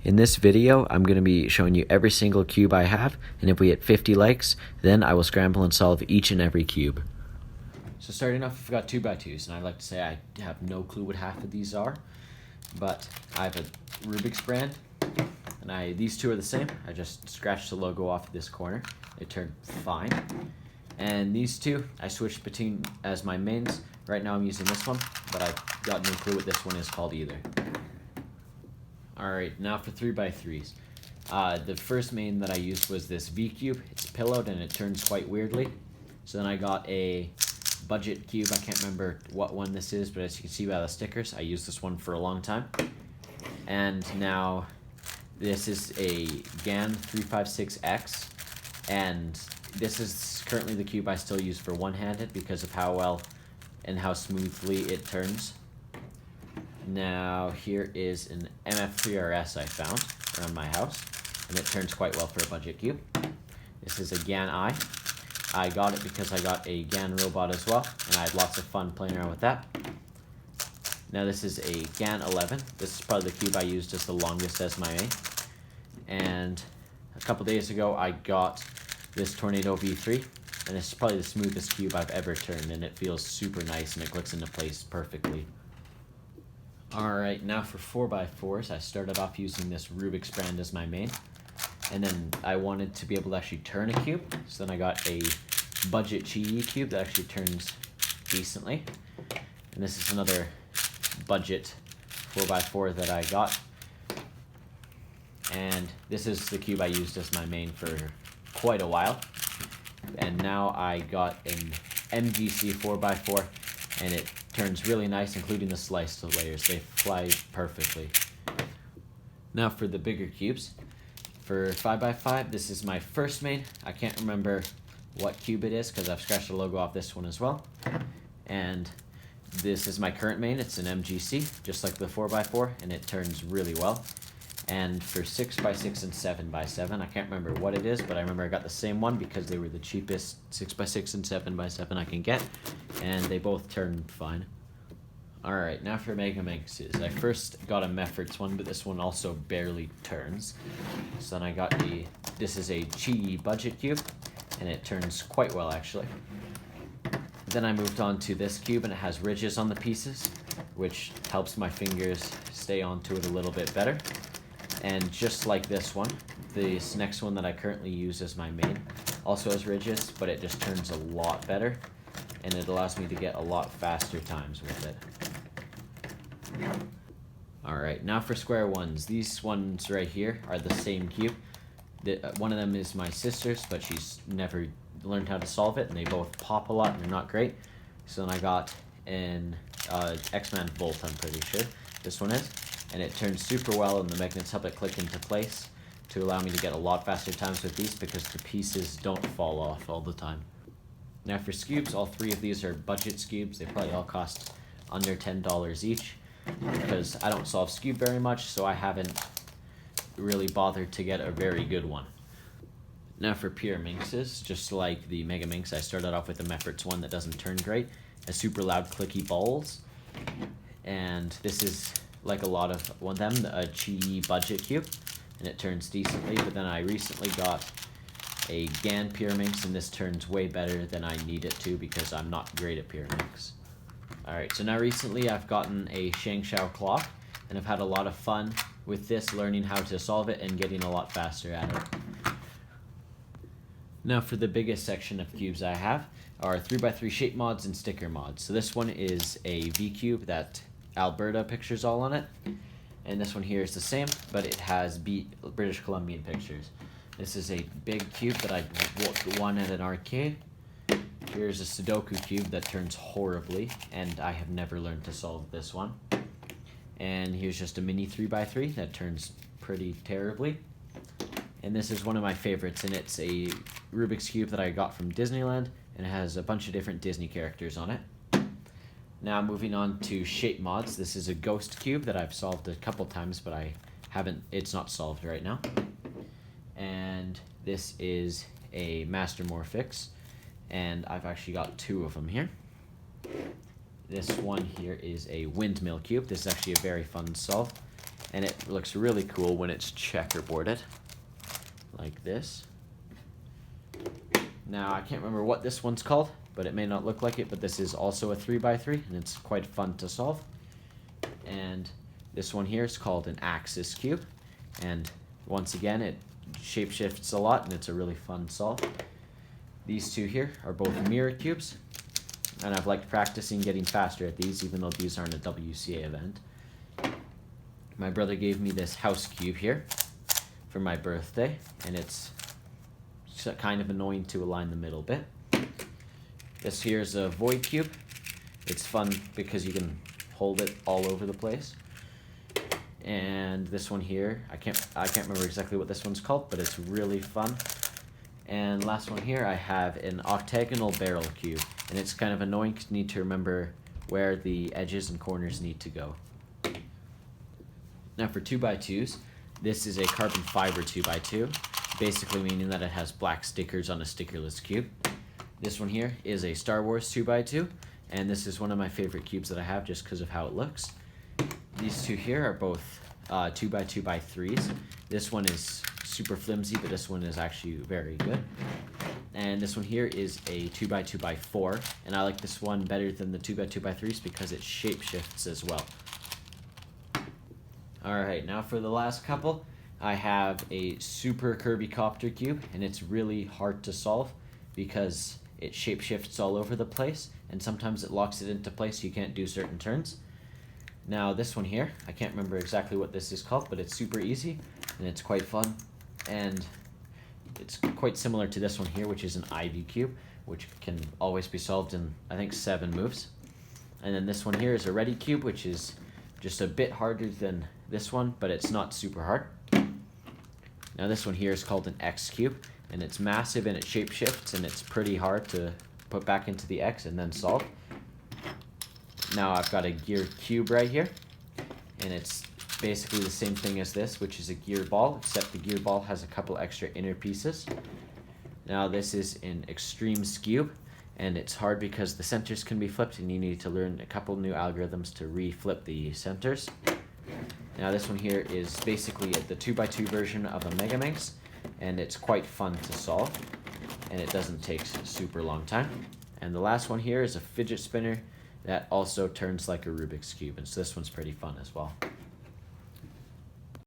In this video, I'm going to be showing you every single cube I have, and if we hit 50 likes, then I will scramble and solve each and every cube. So starting off, we've got 2x2s, and I'd like to say I have no clue what half of these are, but I have a Rubik's brand, and these two are the same. I just scratched the logo off of this corner. It turned fine. And these two, I switched between as my mains. Right now I'm using this one, but I've got no clue what this one is called either. Alright, now for 3x3s. The first main that I used was this V cube. It's pillowed and it turns quite weirdly. So then I got a budget cube. I can't remember what one this is, but as you can see by the stickers, I used this one for a long time. And now this is a GAN 356X, and this is currently the cube I still use for one-handed because of how well and how smoothly it turns. Now here is an MF3RS I found around my house, and it turns quite well for a budget cube. This is a GAN I. I got it because I got a GAN robot as well, and I had lots of fun playing around with that. Now this is a GAN 11. This is probably the cube I used as the longest as my main. And a couple days ago I got this Tornado V3, and this is probably the smoothest cube I've ever turned, and it feels super nice and it clicks into place perfectly. Alright, now for 4x4s, I started off using this Rubik's brand as my main, and then I wanted to be able to actually turn a cube, so then I got a budget Chi cube that actually turns decently. And this is another budget 4x4 that I got, and this is the cube I used as my main for quite a while. And now I got an MGC 4x4, and it turns really nice, including the sliced layers. They fly perfectly. Now for the bigger cubes. For 5x5, this is my first main. I can't remember what cube it is because I've scratched the logo off this one as well. And this is my current main. It's an MGC, just like the 4x4, and it turns really well. And for 6x6 and 7x7, I can't remember what it is, but I remember I got the same one because they were the cheapest 6x6 and 7x7 I can get, and they both turned fine. Alright, now for Megaminxes. I first got a Mefferts one, but this one also barely turns. So then I got this is a Chi budget cube, and it turns quite well actually. Then I moved on to this cube, and it has ridges on the pieces, which helps my fingers stay onto it a little bit better. And just like this one, this next one that I currently use as my main also has ridges, but it just turns a lot better, and it allows me to get a lot faster times with it. Alright, now for square ones. These ones right here are the same cube. One of them is my sister's, but she's never learned how to solve it, and they both pop a lot and they're not great. So then I got an X-Man Volt, I'm pretty sure this one is. And it turns super well, and the magnets help it click into place to allow me to get a lot faster times with these because the pieces don't fall off all the time. Now for Skewbs, all three of these are budget Skewbs. They probably all cost under $10 each because I don't solve Skewb very much, so I haven't really bothered to get a very good one. Now for Pyraminxes, just like the Megaminx, I started off with the Mefferts one that doesn't turn great. It has super loud clicky balls, and this is like a lot of them, a Chi budget cube, and it turns decently. But then I recently got a GAN Pyraminx, and this turns way better than I need it to because I'm not great at Pyraminx. Alright, so now recently I've gotten a Shangshao clock, and I've had a lot of fun with this, learning how to solve it and getting a lot faster at it. Now for the biggest section of cubes I have are 3x3 shape mods and sticker mods. So this one is a V cube that Alberta pictures all on it, and this one here is the same, but it has British Columbian pictures. This is a big cube that I won at an arcade. Here's a Sudoku cube that turns horribly, and I have never learned to solve this one. And here's just a mini 3x3 that turns pretty terribly. And this is one of my favorites, and it's a Rubik's cube that I got from Disneyland, and it has a bunch of different Disney characters on it. Now moving on to shape mods. This is a ghost cube that I've solved a couple times, but it's not solved right now. And this is a Master Morphix, and I've actually got two of them here. This one here is a windmill cube. This is actually a very fun solve. and it looks really cool when it's checkerboarded, like this. Now, I can't remember what this one's called, but it may not look like it, but this is also a 3x3, and it's quite fun to solve. And this one here is called an axis cube, and once again, it shapeshifts a lot, and it's a really fun solve. These two here are both mirror cubes, and I've liked practicing getting faster at these, even though these aren't a WCA event. My brother gave me this house cube here for my birthday, and it's kind of annoying to align the middle bit. This here is a void cube. It's fun because you can hold it all over the place. And this one here, I can't remember exactly what this one's called, but it's really fun. And last one here, I have an octagonal barrel cube, and it's kind of annoying because you need to remember where the edges and corners need to go. Now for 2x2s, this is a carbon fiber 2x2, basically meaning that it has black stickers on a stickerless cube. This one here is a Star Wars 2x2, and this is one of my favorite cubes that I have just because of how it looks. These two here are both 2x2x3s. This one is super flimsy, but this one is actually very good. And this one here is a 2x2x4, and I like this one better than the 2x2x3s because it shape-shifts as well. Alright, now for the last couple, I have a super Kirby Copter cube, and it's really hard to solve because it shape-shifts all over the place, and sometimes it locks it into place so you can't do certain turns. Now this one here, I can't remember exactly what this is called, but it's super easy, and it's quite fun, and it's quite similar to this one here, which is an Ivy cube, which can always be solved in, I think, 7 moves. And then this one here is a Ready cube, which is just a bit harder than this one, but it's not super hard. Now this one here is called an X cube, and it's massive and it shape-shifts, and it's pretty hard to put back into the X and then solve. Now I've got a gear cube right here, and it's basically the same thing as this, which is a gear ball, except the gear ball has a couple extra inner pieces. Now this is an extreme Skewb, and it's hard because the centers can be flipped, and you need to learn a couple new algorithms to re-flip the centers. Now this one here is basically the 2x2 version of a Megaminx, and it's quite fun to solve, and it doesn't take super long time. And the last one here is a fidget spinner that also turns like a Rubik's Cube, and so this one's pretty fun as well.